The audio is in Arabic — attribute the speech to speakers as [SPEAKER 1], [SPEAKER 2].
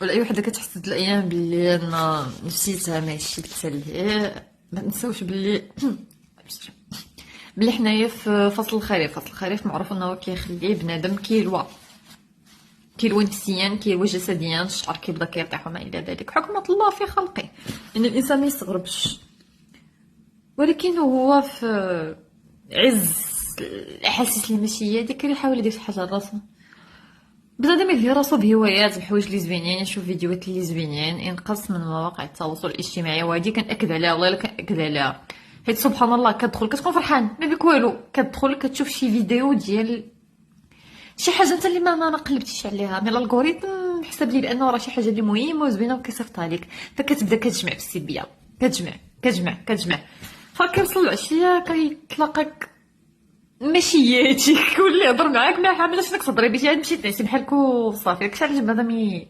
[SPEAKER 1] ولا اي وحده كتحس هاد الايام باللي انا نفسيتها ماشي بتسلي. ما نساوش باللي بلي حنايا في فصل الخريف. فصل الخريف معروف انه كيخلي بنادم كيلوى نفسيا، كيلوى جسديا، الشعر كيبدا كيطيح وما الى ذلك، حكمة الله في خلقه ان الانسان ما يستغربش. ولكن هو في عز الاحاسيس اللي ماشي هي ديك يحاول يدير شي حاجه لراسو. بنادم يلهي راسو بهوايات، بحوايج اللي زوينين، يشوف فيديوهات اللي زوينين، ينقص من مواقع التواصل الاجتماعي. وهادي كنأكد عليها، والله الا كنأكد عليها، حيت سبحان الله كتدخل كتكون فرحان ما بك والو، كتدخل كتشوف شي فيديو ديال شي حاجه انت اللي ما قلبتيش عليها، مي الالغوريثم حسب لي بانه راه شي حاجه اللي مهمه وزوينه وكيصيفطها لك، فكتبدا كتجمع في السلبيه، كتجمع فكيوصل العشيه كيتلاقاك ماشي كل اللي يهضر معاك ما عاملاش انك تهضري بشي، مشيت نعسي بحالك وصافي. داكشي علاش بنادم